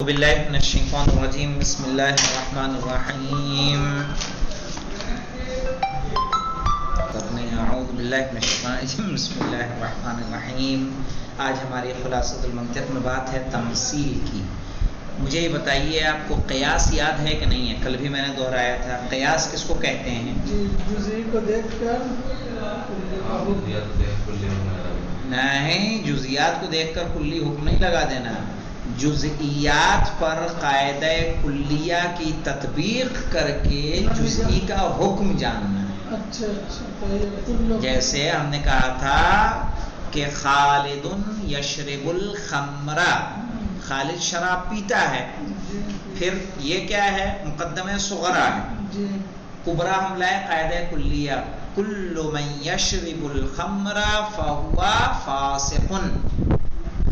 باللہ من الشیطان الرجیم بسم اللہ الرحمن الرحیم اعوذ باللہ من الشیطان الرجیم بسم اللہ الرحمن الرحیم۔ آج ہماری خلاصۃ المنطق میں بات ہے تمثیل کی۔ مجھے یہ بتائیے آپ کو قیاس یاد ہے کہ نہیں ہے؟ کل بھی میں نے دہرایا تھا، قیاس کس کو کہتے ہیں؟ جزئی کو دیکھ کر نہیں، جزئیات کو دیکھ کر کلی حکم نہیں لگا دینا، جزئیات پر قاعدہ کلیہ کی تطبیق کر کے جزئی کا حکم جاننا۔ جیسے ہم نے کہا تھا کہ خالد یشرب الخمر، خالد شراب پیتا ہے، پھر یہ کیا ہے؟ مقدمہ صغرا ہے۔ کبرا ہم لائے قاعدہ کلیہ، کل من یشرب الخمر فہو فاسق۔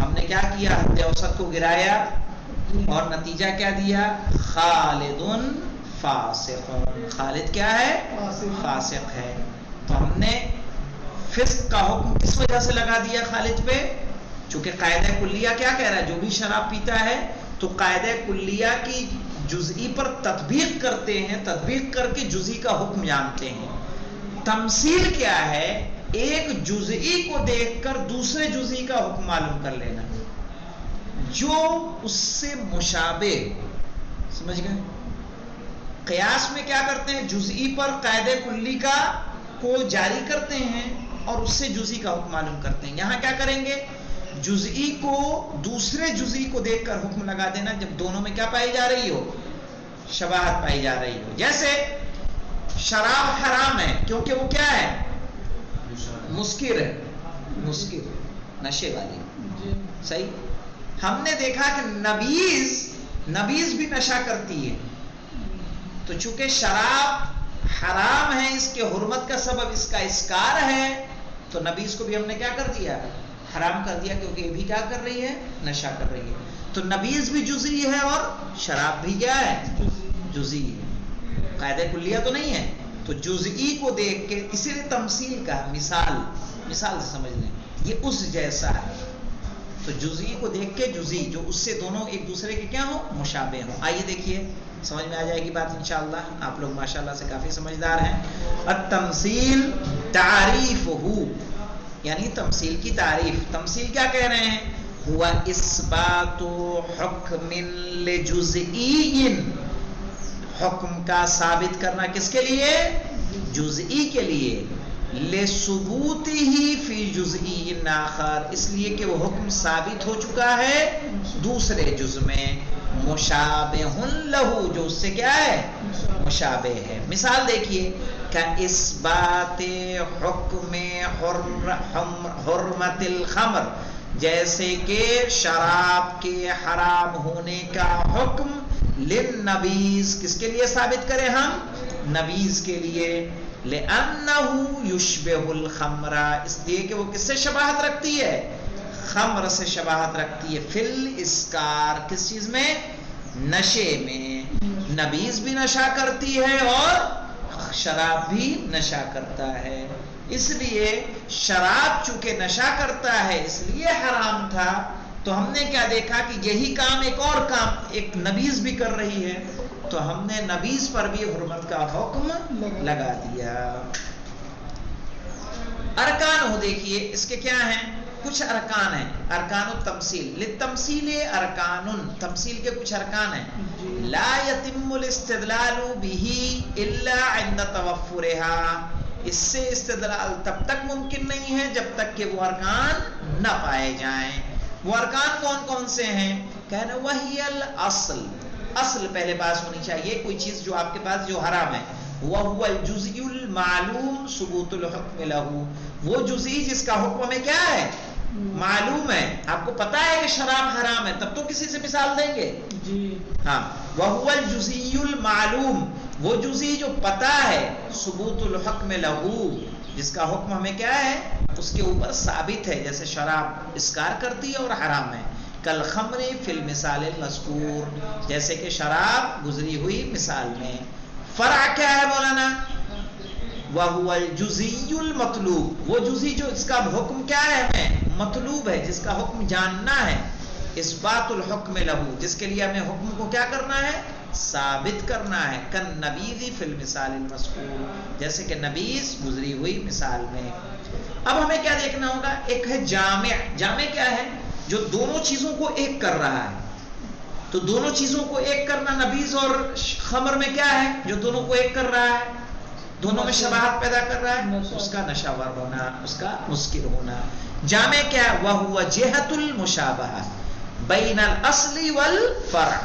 ہم نے کیا کیا؟ حد اوسط کو گرایا اور نتیجہ کیا دیا؟ خالد فاسق۔ خالد کیا ہے؟ فاسق ہے۔ تو ہم نے فسق کا حکم کس وجہ سے لگا دیا خالد پہ؟ چونکہ قاعدہ کلیہ کیا کہہ رہا ہے؟ جو بھی شراب پیتا ہے تو قاعدہ کلیہ کی جزئی پر تطبیق کرتے ہیں، تطبیق کر کے جزئی کا حکم جانتے ہیں۔ تمثیل کیا ہے؟ ایک جزئی کو دیکھ کر دوسرے جزئی کا حکم معلوم کر لینا، جو اس سے مشابہ۔ سمجھ گئے؟ قیاس میں کیا کرتے ہیں؟ جزئی پر قاعدہ کلی کا کو جاری کرتے ہیں اور اس سے جزئی کا حکم معلوم کرتے ہیں۔ یہاں کیا کریں گے؟ جزئی کو دوسرے جزئی کو دیکھ کر حکم لگا دینا جب دونوں میں کیا پائی جا رہی ہو؟ شباہت پائی جا رہی ہو۔ جیسے شراب حرام ہے کیونکہ وہ کیا ہے؟ مسکر ہے، مسکر، نشے والی۔ صحیح۔ ہم نے دیکھا کہ نبیذ بھی نشہ کرتی ہے، تو چونکہ شراب حرام ہے، اس کے حرمت کا سبب اس کا اسکار ہے، تو نبیذ کو بھی ہم نے کیا کر دیا؟ حرام کر دیا، کیونکہ یہ بھی کیا کر رہی ہے؟ نشہ کر رہی ہے۔ تو نبیذ بھی جزئی ہے اور شراب بھی کیا ہے؟ جزئی ہے، قاعدہ کلیہ تو نہیں ہے۔ تو جزئی کو دیکھ کے، اسی لیے تمثیل کا مثال سے سمجھ لیں، یہ اس جیسا ہے۔ تو جزئی کو دیکھ کے جزئی جو اس سے دونوں ایک دوسرے کے کیا ہوں؟ مشابہ ہوں۔ آئیے دیکھیے، سمجھ میں آ جائے گی بات انشاءاللہ۔ آپ لوگ ماشاءاللہ سے کافی سمجھدار ہیں۔ التمثیل تعریفہ، یعنی تمثیل کی تعریف۔ تمثیل کیا کہہ رہے ہیں؟ ہوا اثبات حکم لجزئی، حکم کا ثابت کرنا کس کے لیے؟ جزئی کے لیے۔ لثبوتہ فی جزئی آخر، اس لیے کہ وہ حکم ثابت ہو چکا ہے دوسرے جز میں، مشابہ لہ، جو اس سے کیا ہے؟ مشابہ ہے۔ مثال دیکھیے کہ اثبات حکم حرمت الخمر، جیسے کہ شراب کے حرام ہونے کا حکم للنبیذ، کس کے لیے ثابت کریں ہم؟ نبیذ کے لیے۔ لأنہ یشبہ الخمر، اس لیے کہ وہ کس سے شباہت رکھتی ہے؟ خمر سے شباہت رکھتی ہے۔ فی الاسکار، کس چیز میں؟ نشے میں۔ نبیذ بھی نشہ کرتی ہے اور شراب بھی نشہ کرتا ہے، اس لیے شراب چونکہ نشہ کرتا ہے اس لیے حرام تھا۔ تو ہم نے کیا دیکھا کہ یہی کام ایک اور کام ایک نبیذ بھی کر رہی ہے، تو ہم نے نبیذ پر بھی حرمت کا حکم لگا دیا۔ ارکان ہو، دیکھیے اس کے کیا ہیں؟ کچھ ارکان ہیں۔ ارکان التمثیل، للتمثیل ارکان، تمثیل کے کچھ ارکان ہیں۔ لا یتم الاستدلال بہ الا عند توفرها، اس سے استدلال تب تک ممکن نہیں ہے جب تک کہ وہ ارکان نہ پائے جائیں۔ وہ ارکان کون کون سے ہیں؟ کہنا وہی الاصل، اصل پہلے پاس ہونی چاہیے، کوئی چیز جو آپ کے پاس جو حرام ہے۔ وہو الجزئی المعلوم ثبوت الحکم لہ، وہ جزئی جس کا حکم ہمیں کیا ہے؟ معلوم ہے۔ آپ کو پتا ہے کہ شراب حرام ہے، تب تو کسی سے مثال دیں گے جی ہاں۔ وہو الجزئی المعلوم، وہ جزئی جو پتا ہے، ثبوت الحکم لہ، جس کا حکم ہمیں کیا ہے؟ اس کے اوپر ثابت ہے، جیسے شراب اسکار کرتی ہے اور حرام ہے۔ کالخمر فی المثال المذکور، جیسے کہ شراب گزری ہوئی مثال میں۔ فرع کیا ہے مولانا؟ وَهُوَ الْجُزِيُّ الْمَطْلُوب، وہ جزئی جو اس کا حکم کیا ہے؟ ہمیں مطلوب ہے، جس کا حکم جاننا ہے۔ اثبات الحکم لہو، جس کے لیے ہمیں حکم کو کیا کرنا ہے؟ ثابت کرنا ہے. کن نبیذ فی المثال المذکور، جیسے کہ نبیذ گزری ہوئی مثال میں. اب ہمیں کیا دیکھنا ہوگا؟ ایک ہے جامع. جامع کیا ہے؟ جو دونوں چیزوں کو ایک کر رہا ہے. تو دونوں چیزوں کو ایک کرنا نبیذ اور خمر میں کیا ہے؟ جو دونوں کو ایک کر رہا ہے، دونوں میں شباہت پیدا کر رہا ہے، اس کا نشاور ہونا، اس کا مسکر ہونا. جامع کیا ہے؟ وَهُوَ جِهَةُ الْمُشَابَهَةِ بَيْنَ الْأَصْلِ وَالْفَرْعِ،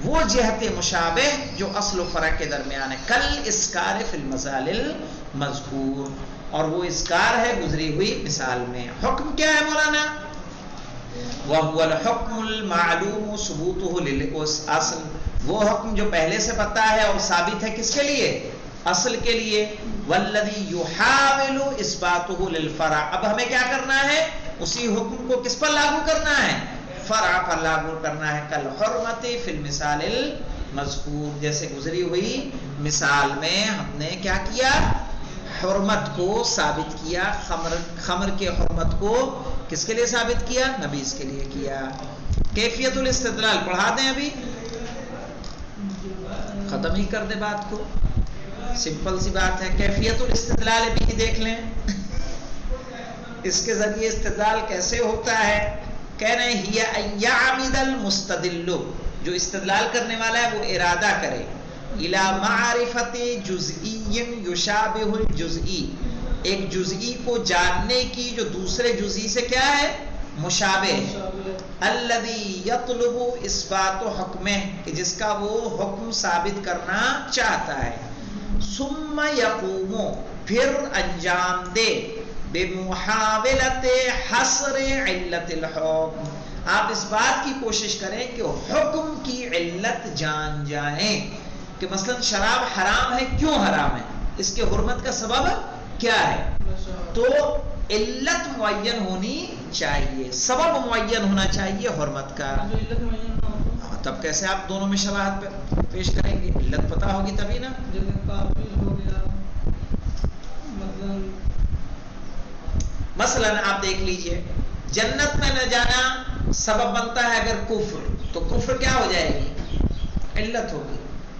وہ جہت مشابہ جو اصل و فرع کے درمیان ہے. کل اسکار فی المثال المذکور، اور وہ اسکار ہے گزری ہوئی مثال میں. حکم کیا ہے مولانا؟ وَهُوَ الْحُكْمُ الْمَعْلُومُ ثُبُوتُهُ لِلْأَصْلِ، وہ حکم جو پہلے سے پتہ ہے اور ثابت ہے کس کے لیے؟ اصل کے لیے. وَالَّذِي يُحَاوِلُ إِثْبَاتُهُ لِلْفَرْعِ، اب ہمیں کیا کرنا ہے؟ اسی حکم کو کس پر لاگو کرنا ہے؟ فرع پر لاگو کرنا ہے. کالحرمۃ فی المثال المذکور، جیسے گزری ہوئی مثال میں ہم نے کیا کیا؟ حرمت کو ثابت کیا. خمر کے حرمت کو کس کے لیے ثابت کیا؟ نبیذ کے لیے کیا. کیفیت الاستدلال پڑھا دیں، ابھی ختم ہی کر دیں بات کو، سمپل سی بات ہے. کیفیت الاستدلال بھی دیکھ لیں، اس کے ذریعے استدلال کیسے ہوتا ہے. کہہ رہے ہیں ہی ان یعمد المستدل، جو استدلال کرنے والا ہے وہ ارادہ کرے، الی معرفت جزئی یشابہ الجزئی، ایک جزئی کو جاننے کی جو دوسرے جزئی سے کیا ہے؟ مشابہ. الذی یطلب اثبات حکمہ، کہ جس کا وہ حکم ثابت کرنا چاہتا ہے. ثم یقوم، پھر انجام دے، بمحاولت حصر علت الحکم، آپ اس بات کی کوشش کریں کہ حکم کی علت جان جائیں. کہ مثلا شراب حرام ہے، کیوں حرام ہے؟ اس کے حرمت کا سبب کیا ہے؟ تو علت معین ہونی چاہیے، سبب معین ہونا چاہیے حرمت کا. تب کیسے آپ دونوں میں شباہت پیش کریں گے؟ علت پتہ ہوگی تبھی نا. مثلا آپ دیکھ لیجئے، جنت میں نہ جانا سبب بنتا ہے اگر کفر، تو کفر کیا ہو جائے گی؟ علت ہوگی.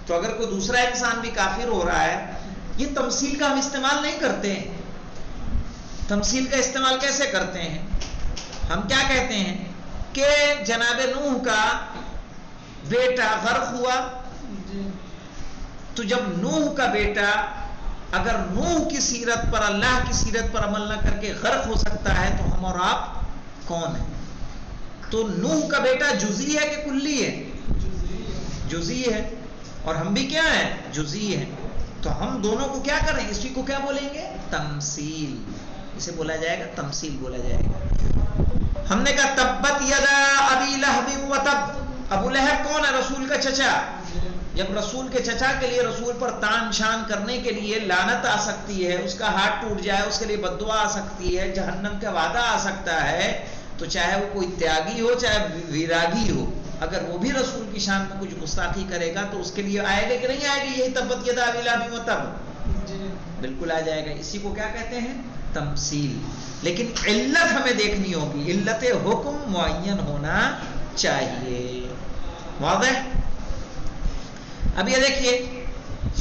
تو اگر کوئی دوسرا انسان بھی کافر ہو رہا ہے، یہ تمثیل کا ہم استعمال نہیں کرتے ہیں. تمثیل کا استعمال کیسے کرتے ہیں؟ ہم کیا کہتے ہیں کہ جناب نوح کا بیٹا غرق ہوا، تو جب نوح کا بیٹا اگر نوح کی سیرت پر، اللہ کی سیرت پر عمل نہ کر کے غرق ہو سکتا ہے، تو ہم اور آپ کون ہیں؟ تو نوح کا بیٹا جزئی ہے کہ کلی ہے؟ جزئی ہے. اور ہم بھی کیا ہیں؟ جزئی ہیں. تو ہم دونوں کو کیا کریں؟ اسی کو کیا بولیں گے؟ تمثیل. اسے بولا جائے گا تمثیل بولا جائے گا. ہم نے کہا تبت یدا ابی لہب و تب، ابو لہب کون ہے؟ رسول کا چچا. جب رسول کے چچا کے لیے رسول پر تان شان کرنے کے لیے لعنت آ سکتی ہے، اس کا ہاتھ ٹوٹ جائے، اس کے لیے بددعا آ سکتی ہے، جہنم کا وعدہ آ سکتا ہے، تو چاہے وہ کوئی تیاگی ہو چاہے ویراگی ہو، اگر وہ بھی رسول کی شان میں کچھ گستاخی کرے گا تو اس کے لیے آئے گا کہ نہیں آئے گا؟ یہی تبت یدا ابی لہب و تب، بالکل آ جائے گا. اسی کو کیا کہتے ہیں؟ تمثیل. لیکن علت ہمیں دیکھنی ہوگی، علت حکم معین ہونا چاہیے. واضح؟ اب یہ دیکھیے،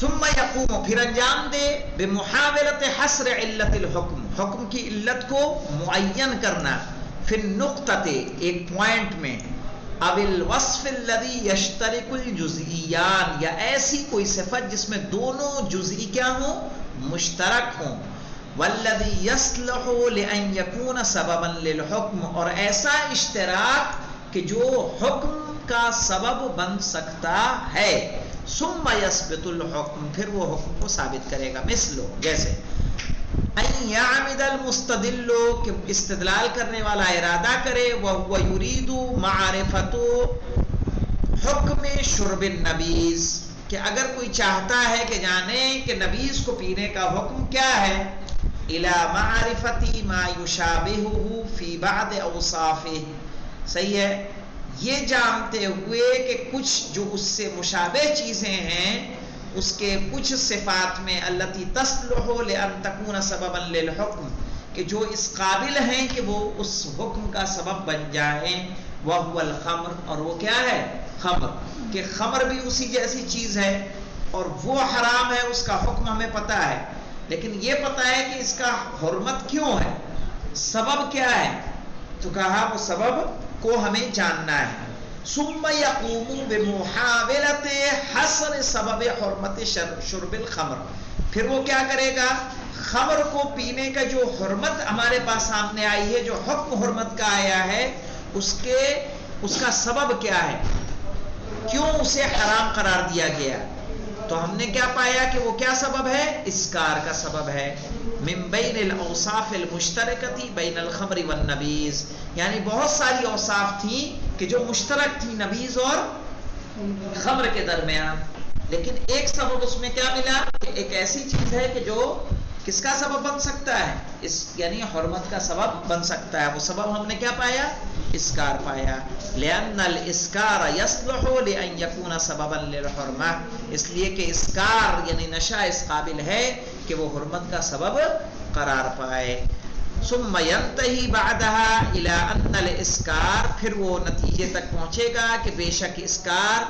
ثم یقوم، پھر انجام دے، بمحاولت حصر علت الحکم، حکم کی علت کو معین کرنا، فی النقطۃ، ایک پوائنٹ میں، اب الوصف الذی یشترک الجزئیان، یا ایسی کوئی صفت جس میں دونوں جزئی کیا ہوں؟ مشترک ہوں. والذی یصلح لان یکون سببا للحکم، اور ایسا اشتراک کہ جو حکم کا سبب بن سکتا ہے. ثم یثبت الحکم، پھر وہ حکم کو ثابت کرے گا. مثلو، جیسے ان یعمد المستدل، کہ استدلال کرنے والا ارادہ کرے، وهو یرید معرفت حکم شرب النبیذ، کہ اگر کوئی چاہتا ہے کہ جانے کہ نبیذ کو پینے کا حکم کیا ہے، الی معرفت ما یشابہہ فی بعض اوصافہ، صحیح ہے، یہ جانتے ہوئے کہ کچھ جو اس سے مشابہ چیزیں ہیں اس کے کچھ صفات میں، التی تصلح لان تکون سببا للحکم، کہ جو اس قابل ہیں کہ وہ اس حکم کا سبب بن جائیں. وَهُوَ الْخَمْرُ، اور وہ کیا ہے؟ خمر، کہ خمر بھی اسی جیسی چیز ہے اور وہ حرام ہے، اس کا حکم ہمیں پتہ ہے، لیکن یہ پتہ ہے کہ اس کا حرمت کیوں ہے، سبب کیا ہے، تو کہا وہ سبب کو ہمیں جاننا ہے۔ ثم يقوم بمحاولة حصر سبب حرمت شرب الخمر، پھر وہ کیا کرے گا؟ خمر کو پینے کا جو حرمت ہمارے پاس سامنے آئی ہے، جو حکم حرمت کا آیا ہے، اس کا سبب کیا ہے، کیوں اسے حرام قرار دیا گیا؟ تو ہم نے کیا پایا کہ وہ کیا سبب ہے؟ اسکار کا سبب ہے۔ من بین الاوصاف المشترکۃ بین الخمر والنبیذ، یعنی بہت ساری اوصاف تھیں کہ جو مشترک تھی نبیذ اور خمر کے درمیان، لیکن ایک سبب اس میں کیا ملا کہ ایک ایسی چیز ہے کہ جو کس کا سبب بن سکتا ہے، اس یعنی حرمت کا سبب بن سکتا ہے، وہ سبب ہم نے کیا پایا؟ اسکار پایا۔ لأن الاسکار یصلح لأن یکون سببا للحرمہ، اس لیے کہ اسکار یعنی نشہ اس قابل ہے کہ وہ حرمت کا سبب قرار پائے۔ ثم ينتهي بعدها الى ان الاسکار، پھر وہ نتیجے تک پہنچے گا کہ بے شک اسکار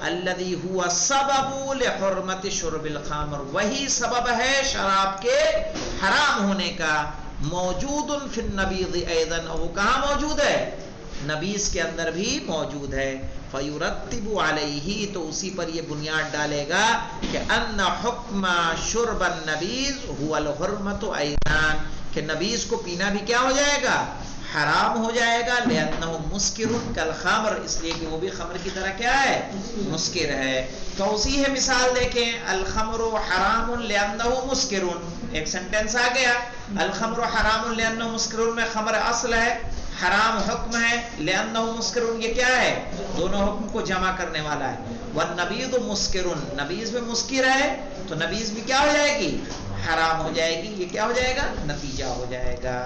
الذي هو سبب لحرمت شرب الخمر، وہی سبب ہے شراب کے حرام ہونے کا، موجود فی النبیذ ایضا، وہ کہاں موجود ہے؟ نبیذ کے اندر بھی موجود ہے۔ فیرتب علیہ، تو اسی پر یہ بنیاد ڈالے گا کہ ان حکم شرب النبیذ هو الحرمت ایضا، کہ نبیذ کو پینا بھی کیا ہو جائے گا؟ حرام ہو جائے گا۔ لأنہ مسکر کالخمر، اس لیے کہ وہ بھی خمر کی طرح کیا ہے؟ مسکر ہے۔ توضیح مثال دیکھیں، الخمر حرام لأنہ مسکر، ایک سنٹنس آ گیا، الخمر حرام لأنہ مسکر میں خمر اصل ہے، حرام حکم ہے، لأنہ مسکر یہ کیا ہے؟ دونوں حکم کو جمع کرنے والا ہے۔ والنبیذ مسکر، نبیذ میں مسکر ہے تو نبیذ بھی کیا ہو جائے گی؟ حرام ہو جائے گی۔ یہ کیا ہو جائے گا؟ نتیجہ ہو جائے گا۔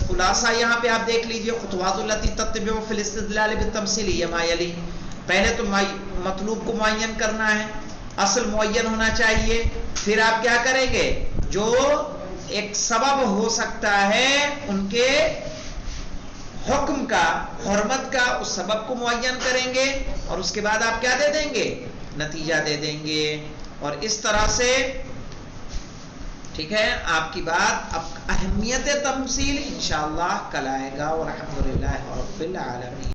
خلاصہ یہاں پہ آپ دیکھ لیجئے، خطوات التی تتبع فی الاستدلال بالتمثیل ما یلی، پہلے تو مطلوب کو معین کرنا ہے، اصل معین ہونا چاہیے، پھر آپ کیا کریں گے؟ جو ایک سبب ہو سکتا ہے ان کے حکم کا، حرمت کا، اس سبب کو معین کریں گے اور اس کے بعد آپ کیا دے دیں گے؟ نتیجہ دے دیں گے۔ اور اس طرح سے ٹھیک ہے، آپ کی بات اب اہمیت تمثیل انشاءاللہ کل آئے گا، والحمدللہ رب العالمین۔